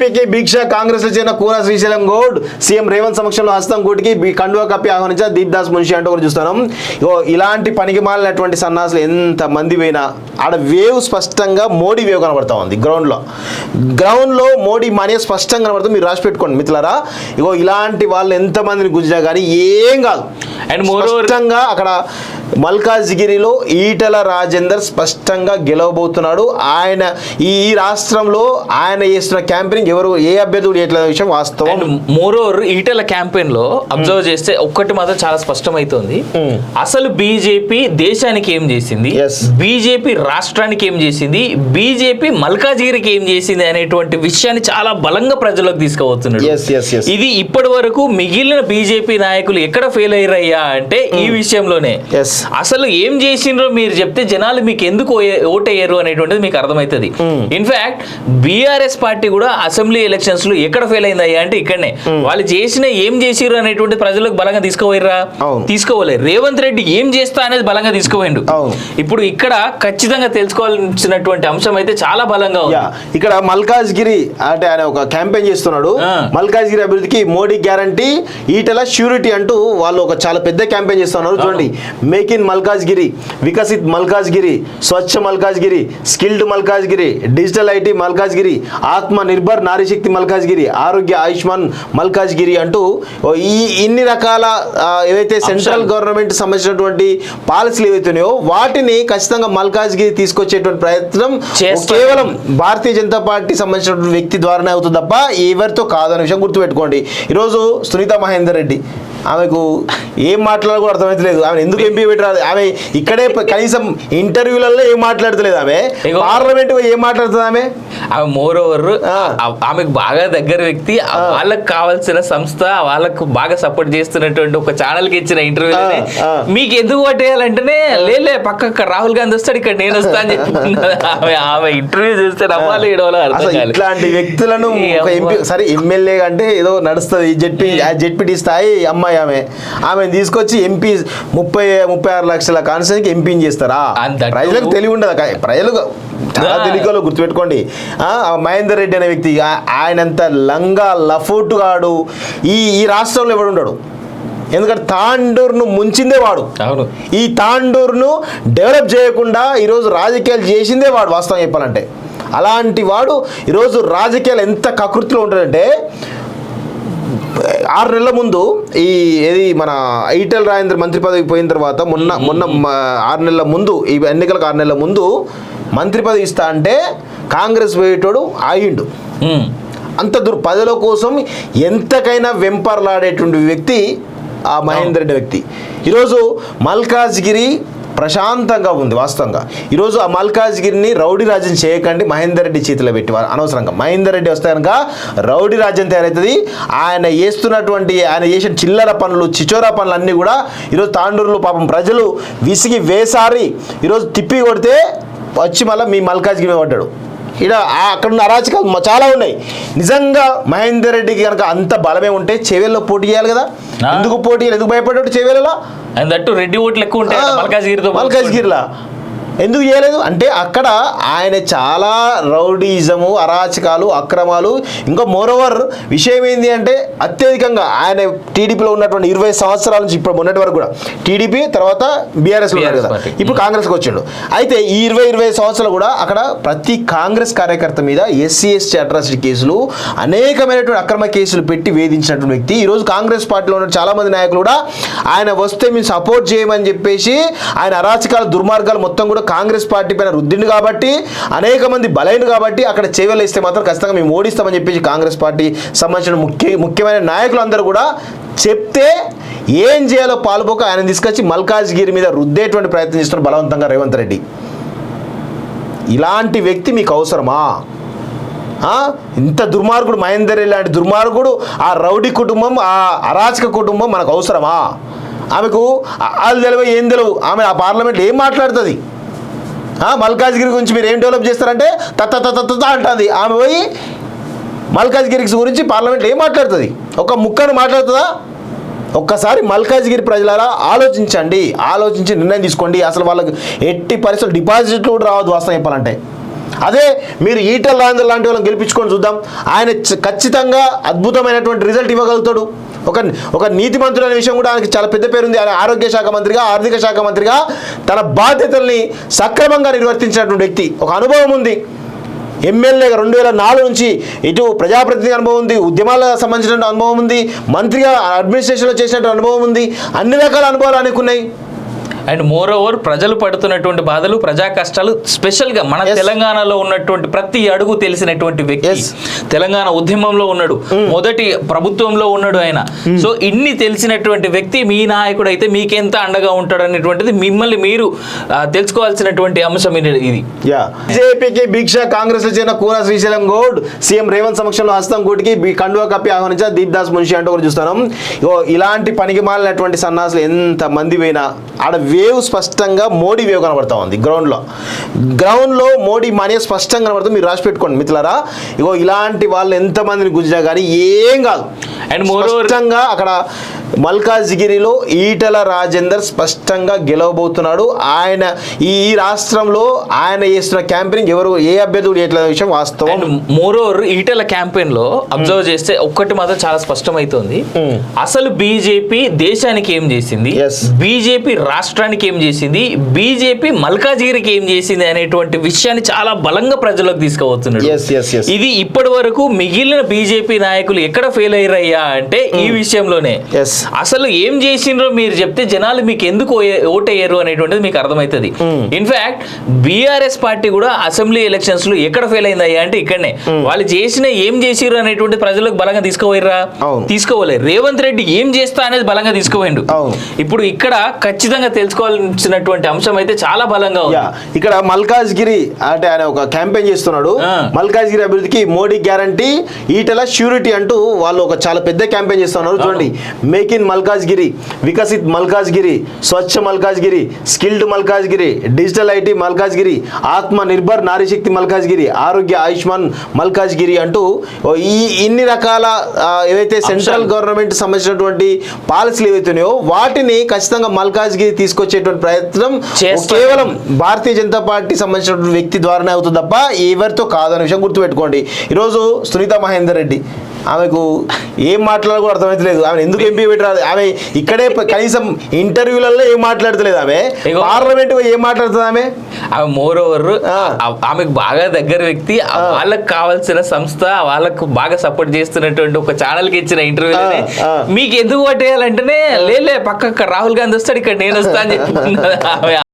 బీజేపీకి భిక్ష, కాంగ్రెస్ లో చేరిన కూర శ్రీశైలం గౌడ్ సీఎం రేవంత్ సమక్షంలో హస్తం కూటికి కండువా కప్పి ఆహ్వానించారు దీప్ దాస్ మున్షి అంటూ కూడా చూస్తున్నాం. ఇలాంటి పనికి మాలినటువంటి సన్నాసులు ఎంత మంది పోయినా ఆడ వేవ్ స్పష్టంగా మోడీ వేవ్ కనబడతా ఉంది. గ్రౌండ్ లో మోడీ మనీ స్పష్టంగా కనబడుతుంది. మీరు రాసి పెట్టుకోండి మిత్రులారా. ఇలాంటి వాళ్ళు ఎంతమందిని గుంజినా కానీ ఏం కాదు. అండ్ స్పష్టంగా అక్కడ మల్కాజ్గిరిలో ఈటల రాజేందర్ స్పష్టంగా గెలవబోతున్నాడు. ఆయన ఈ రాష్ట్రంలో ఆయన చేస్తున్న క్యాంపెయిన్ ఎవరు ఏ అభ్యర్థులు చేయట్లేదు విషయం వాస్తవం. మోరోవర్ ఈటల క్యాంపెయిన్ లో అబ్జర్వ్ చేస్తే ఒక్కటి మాత్రం చాలా స్పష్టమైతుంది. అసలు బీజేపీ దేశానికి ఏం చేసింది, బీజేపీ రాష్ట్రానికి ఏం చేసింది, బీజేపీ మల్కాజ్గిరికి ఏం చేసింది అనేటువంటి విషయాన్ని చాలా బలంగా ప్రజలకు తీసుకుపోతున్నాడు. ఇది ఇప్పటి వరకు మిగిలిన బీజేపీ నాయకులు ఎక్కడ ఫెయిల్ అయ్యారయ్యా అంటే ఈ విషయంలోనే. అసలు ఏం చేసిండ్రో మీరు చెప్తే జనాలు మీకు ఎందుకు ఓటయ్యారు అనేటువంటిది మీకు అర్థమవుతుంది. ఇన్ఫాక్ట్ బీఆర్ఎస్ పార్టీ కూడా అసెంబ్లీ ఎలక్షన్స్ లో ఎక్కడ ఫెయిల్ అయిందయ్యా అంటే ఇక్కడనే. వాళ్ళు చేసిన ఏం చేసిర్రు అనేటువంటి ప్రజలకు బలంగా తీసుకోపోయిర్రా, తీసుకోలేదు. రేవంత్ రెడ్డి ఏం చేస్తా అనేది బలంగా తీసుకోపోయిండు. ఇప్పుడు ఇక్కడ ఖచ్చితంగా తెలుసుకోవాల్సినటువంటి అంశం అయితే చాలా బలంగా ఉంది. ఇక్కడ మల్కాజ్గిరి అంటే ఆయన ఒక క్యాంపెయిన్ చేస్తున్నాడు. మల్కాజ్గిరి అభివృద్ధికి మోడీ గ్యారంటీ, ఈటల ష్యూరిటీ అంటూ వాళ్ళు ఒక చాలా పెద్ద క్యాంపెయిన్ చేస్తున్నారు. చూడండి, make in Malkajgiri, Viksit Malkajgiri, Swachh Malkajgiri, skilled Malkajgiri, digital IT Malkajgiri, ఆత్మ నిర్భర్ నారీశక్తి మల్కాజ్గిరి, ఆరోగ్య ఆయుష్మాన్ మల్కాజ్గిరి అంటూ ఇన్ని రకాల ఏవైతే సెంట్రల్ గవర్నమెంట్ సంబంధించినటువంటి పాలసీలు ఏవైతున్నాయో వాటిని ఖచ్చితంగా మల్కాజ్గిరి తీసుకొచ్చేటువంటి ప్రయత్నం కేవలం భారతీయ జనతా పార్టీ సంబంధించినటువంటి వ్యక్తి ద్వారానే అవుతుంది తప్ప ఎవరితో కాదనే విషయం గుర్తుపెట్టుకోండి. ఈరోజు సునీత మహేందర్ రెడ్డి, ఆమెకు ఏం మాట్లాడాలో కూడా అర్థమవుతలేదు. ఆమె ఎందుకు ఎంపీ పెట్టరాదు? ఆమె ఇక్కడే కనీసం ఇంటర్వ్యూలలో ఏం మాట్లాడతలేదు. ఆమె పార్లమెంట్ ఏం మాట్లాడుతుంది? ఆమె మోర్ ఓవర్ ఆమెకు బాగా దగ్గర వ్యక్తి, వాళ్ళకు కావాల్సిన సంస్థ వాళ్ళకు బాగా సపోర్ట్ చేస్తున్నటువంటి ఒక ఛానల్ కి ఇచ్చిన ఇంటర్వ్యూ మీకు ఎందుకు పట్టేయాలంటేనే లేలే పక్క రాహుల్ గాంధీ వస్తాడు ఇక్కడ నేను వస్తా అని చెప్పి ఆమె ఇంటర్వ్యూ చూస్తే నవ్వాలి ఏడవలో అర్థం కాదు. ఇట్లాంటి వ్యక్తులను ఎంపీ సరే ఎమ్మెల్యే అంటే ఏదో నడుస్తుంది, జెడ్పీటీ స్థాయి అమ్మాయి ఆమె తీసుకొచ్చి ఎంపీ 36 లక్షల కాన్స్టిట్యూన్సీకి ఎంపీని చేస్తారా? ప్రజలకు తెలివి ఉండదు. ప్రజలు చాలా తెలివిలో గుర్తుపెట్టుకోండి. మహేందర్ రెడ్డి అనే వ్యక్తి ఆయనంత లంగా లఫూటుగాడు ఈ రాష్ట్రంలో ఎవడు ఉండడు. ఎందుకంటే తాండూరును ముంచిందే వాడు. ఈ తాండూరును డెవలప్ చేయకుండా ఈరోజు రాజకీయాలు చేసిందే వాడు. వాస్తవం చెప్పాలంటే అలాంటి వాడు ఈరోజు రాజకీయాలు ఎంత కకృతిలో ఉంటాడంటే 6 నెలల ముందు ఏది మన ఈటెల రాజేందర్ మంత్రి పదవికి పోయిన తర్వాత మొన్న 6 నెలల ముందు ఈ ఎన్నికలకు 6 నెలల ముందు మంత్రి పదవి ఇస్తా అంటే కాంగ్రెస్ పోయేటోడు ఆగిండు. అంత ప్రజల కోసం ఎంతకైనా వెంపర్లాడేటువంటి వ్యక్తి ఆ మహేందర్ రెడ్డి వ్యక్తి. ఈరోజు మల్కాజ్గిరి ప్రశాంతంగా ఉంది. వాస్తవంగా ఈరోజు ఆ మల్కాజ్గిరిని రౌడీ రాజ్యం చేయకండి, మహేందర్ రెడ్డి చేతిలో పెట్టి అనవసరంగా మహేందర్ రెడ్డి వస్తే కనుక రౌడీ రాజ్యం తయారవుతుంది. ఆయన చేసిన చిల్లర పనులు, చిచోరా పనులు అన్నీ కూడా ఈరోజు తాండూరులో పాపం ప్రజలు విసిగి వేసారి ఈరోజు తిప్పి కొడితే వచ్చి మళ్ళీ మీ మల్కాజ్గిరి పడ్డాడు. ఇక్కడ అక్కడున్న అరాచకాలు చాలా ఉన్నాయి. నిజంగా మహేందర్ రెడ్డికి కనుక అంత బలమే ఉంటే చేవేళ్ళలో పోటీ చేయాలి కదా. ఎందుకు పోటీ, ఎందుకు భయపడ్డాడు చేవేళ్ళలో? రెడ్డి ఓట్లు ఎక్కువ ఉంటాయి మల్కాజ్గిరిలో ఎందుకు చేయలేదు అంటే అక్కడ ఆయన చాలా రౌడీజము, అరాచకాలు, అక్రమాలు. ఇంకా మోరోవర్ విషయం ఏంటి అంటే అత్యధికంగా ఆయన టీడీపీలో ఉన్నటువంటి 20 సంవత్సరాల నుంచి ఇప్పుడు మొన్నటి వరకు కూడా టీడీపీ తర్వాత బీఆర్ఎస్లో ఉన్నారు కదా, ఇప్పుడు కాంగ్రెస్కి వచ్చిండు. అయితే ఈ 20 సంవత్సరాలు కూడా అక్కడ ప్రతి కాంగ్రెస్ కార్యకర్త మీద SC/ST అట్రాసిటీ కేసులు, అనేకమైనటువంటి అక్రమ కేసులు పెట్టి వేధించినటువంటి వ్యక్తి. ఈరోజు కాంగ్రెస్ పార్టీలో ఉన్న చాలామంది నాయకులు కూడా ఆయన వస్తే మేము సపోర్ట్ చేయమని చెప్పేసి ఆయన అరాచకాలు, దుర్మార్గాలు మొత్తం కూడా కాంగ్రెస్ పార్టీ పైన రుద్దిండు కాబట్టి, అనేక మంది బలైన కాబట్టి అక్కడ చేవెళ్ళ ఇస్తే మాత్రం ఖచ్చితంగా మేము ఓడిస్తామని చెప్పేసి కాంగ్రెస్ పార్టీ సంబంధించిన ముఖ్యమైన నాయకులు అందరూ కూడా చెప్తే ఏం చేయాలో పాల్పోక ఆయన తీసుకొచ్చి మల్కాజ్గిరి మీద రుద్దేటువంటి ప్రయత్నం చేస్తున్న బలవంతంగా రేవంత్ రెడ్డి. ఇలాంటి వ్యక్తి మీకు అవసరమా? ఇంత దుర్మార్గుడు మహేందర్ రెడ్డి లాంటి దుర్మార్గుడు, ఆ రౌడీ కుటుంబం, ఆ అరాచక కుటుంబం మనకు అవసరమా? ఆమెకు వాళ్ళు తెలియవు, ఏం తెలియవు. ఆమె ఆ పార్లమెంట్లో ఏం మాట్లాడుతుంది? మల్కాజ్గిరి గురించి మీరు ఏం డెవలప్ చేస్తారంటే తత్త అంటుంది. ఆమె పోయి మల్కాజ్గిరి గురించి పార్లమెంట్లో ఏం మాట్లాడుతుంది? ఒక ముక్కను మాట్లాడుతుందా? ఒక్కసారి మల్కాజ్గిరి ప్రజలారా ఆలోచించి నిర్ణయం తీసుకోండి. అసలు వాళ్ళకి ఎట్టి పరిస్థితులు డిపాజిట్లు కూడా రావద్దు వాస్తవం చెప్పాలంటే. అదే మీరు ఈటల రాజేందర్ లాంటి వాళ్ళని గెలిపించుకొని చూద్దాం, ఆయన ఖచ్చితంగా అద్భుతమైనటువంటి రిజల్ట్ ఇవ్వగలుగుతాడు. ఒక నీతిమంతుడు అనే విషయం కూడా ఆయనకి చాలా పెద్ద పేరుంది. ఆయన ఆరోగ్య శాఖ మంత్రిగా, ఆర్థిక శాఖ మంత్రిగా తన బాధ్యతల్ని సక్రమంగా నిర్వర్తించినటువంటి వ్యక్తి, ఒక అనుభవం ఉంది. ఎమ్మెల్యేగా 2004 నుంచి ఇటు ప్రజాప్రతినిధి అనుభవం ఉంది, ఉద్యమాలకు సంబంధించిన అనుభవం ఉంది, మంత్రిగా అడ్మినిస్ట్రేషన్లో చేసినటువంటి అనుభవం ఉంది, అన్ని రకాల అనుభవాలు ఆయనకు ఉన్నాయి. అండ్ మోర్ ఓవర్ ప్రజలు పడుతున్నటువంటి బాధలు, ప్రజా కష్టాలు, స్పెషల్ గా మన తెలంగాణలో ఉన్నటువంటి ప్రతి అడుగు తెలిసినటువంటి వ్యక్తి. తెలంగాణ ఉద్యమంలో ఉన్నాడు, మొదటి ప్రభుత్వంలో ఉన్నాడు ఆయన. సో ఇన్ని తెలిసినటువంటి వ్యక్తి మీ నాయకుడు అయితే మీకెంత అండగా ఉంటాడు అనేటువంటిది మిమ్మల్ని మీరు తెలుసుకోవాల్సినటువంటి అంశం ఇది. బీజేపీకి భిక్ష కాంగ్రెస్ లో చేరిన కూన శ్రీశైలం గౌడ్ సీఎం రేవంత్ సమక్షంలో హస్తం కూటికి కండువా కప్పి ఆహ్వానించారు. దీప్ దాస్ మున్షి అంటూ కూడా చూస్తున్నాం. ఇలాంటి పనికి మాలినటువంటి సన్నాసులు ఎంత మంది పోయినా ఆడ వేవ్ స్పష్టంగా మోడీ వేవ్ కనబడతా ఉంది. గ్రౌండ్లో మోడీ మనీ స్పష్టంగా కనబడుతుంది. మీరు రాసి పెట్టుకోండి మిత్రులారా. ఇలాంటి వాళ్ళు ఎంతమందిని గుంజినా కానీ ఏం కాదు. అండ్ స్పష్టంగా అక్కడ మల్కాజ్గిరిలో ఈటల రాజేందర్ స్పష్టంగా గెలవబోతున్నాడు. ఆయన ఈ రాష్ట్రంలో ఆయన చేస్తున్న క్యాంపెయినింగ్ ఎవరు ఏ అభ్యర్థులు ఎట్లా విషయం వాస్తవం. మోరోవర్ ఈటల క్యాంపెయిన్ లో అబ్జర్వ్ చేస్తే ఒక్కటి మాత్రం చాలా స్పష్టమైతుంది. అసలు బీజేపీ దేశానికి ఏం చేసింది, బీజేపీ రాష్ట్రానికి ఏం చేసింది, బీజేపీ మల్కాజ్గిరికి ఏం చేసింది అనేటువంటి విషయాన్ని చాలా బలంగా ప్రజలకు తీసుకుపోతున్నాడు. ఇది ఇప్పటి వరకు మిగిలిన బీజేపీ నాయకులు ఎక్కడ ఫెయిల్ అయ్యారయ్యా అంటే ఈ విషయంలోనే. అసలు ఏం చేసిండ్రో మీరు చెప్తే జనాలు మీకు ఎందుకు ఓటయ్యారు అనేటువంటిది మీకు అర్థమవుతుంది. ఇన్ఫాక్ట్ బీఆర్ఎస్ పార్టీ కూడా అసెంబ్లీ ఎలక్షన్స్ లో ఎక్కడ ఫెయిల్ అయిందయ్యా అంటే ఇక్కడనే. వాళ్ళు చేసిన ఏం చేసిర్రు అనేటువంటి ప్రజలకు బలంగా తీసుకోపోయిర్రా, తీసుకోలేదు. రేవంత్ రెడ్డి ఏం చేస్తా అనేది బలంగా తీసుకోపోయిండు. ఇప్పుడు ఇక్కడ ఖచ్చితంగా తెలుసుకోవాల్సినటువంటి అంశం అయితే చాలా బలంగా ఉంది. ఇక్కడ మల్కాజ్గిరి అంటే ఆయన ఒక క్యాంపెయిన్ చేస్తున్నాడు. మల్కాజ్గిరి అభివృద్ధికి మోడీ గ్యారంటీ, ఈటల ష్యూరిటీ అంటూ వాళ్ళు ఒక చాలా పెద్ద క్యాంపెయిన్ చేస్తున్నారు. చూడండి, make in Malkajgiri, Viksit Malkajgiri, Swachh Malkajgiri, skilled Malkajgiri, digital IT Malkajgiri, ఆత్మ నిర్భర్ నారీశక్తి మల్కాజ్గిరి, ఆరోగ్య ఆయుష్మాన్ మల్కాజ్గిరి అంటూ ఇన్ని రకాల ఏవైతే సెంట్రల్ గవర్నమెంట్ సంబంధించినటువంటి పాలసీలు ఏవైతున్నాయో వాటిని ఖచ్చితంగా మల్కాజ్గిరి తీసుకొచ్చేటువంటి ప్రయత్నం కేవలం భారతీయ జనతా పార్టీ సంబంధించినటువంటి వ్యక్తి ద్వారానే అవుతుంది తప్ప ఎవరితో కాదనే విషయం గుర్తుపెట్టుకోండి. ఈరోజు సునీత మహేందర్ రెడ్డి, ఆమెకు ఏం మాట్లాడాలో కూడా అర్థమవుతలేదు. ఆమె ఎందుకు ఎంపీ పెట్టరాదు? ఆమె ఇక్కడే కనీసం ఇంటర్వ్యూలలో ఏం మాట్లాడతలేదు. ఆమె పార్లమెంట్ ఏం మాట్లాడుతుంది? ఆమె మోర్ ఓవర్ ఆమెకు బాగా దగ్గర వ్యక్తి, వాళ్ళకి కావాల్సిన సంస్థ, వాళ్ళకు బాగా సపోర్ట్ చేస్తున్నటువంటి ఒక ఛానల్ కి ఇచ్చిన ఇంటర్వ్యూ మీకు ఎందుకు పట్టేయాలంటేనే లే పక్క రాహుల్ గాంధీ వస్తాడు, ఇక్కడ నేను వస్తా అని చెప్పి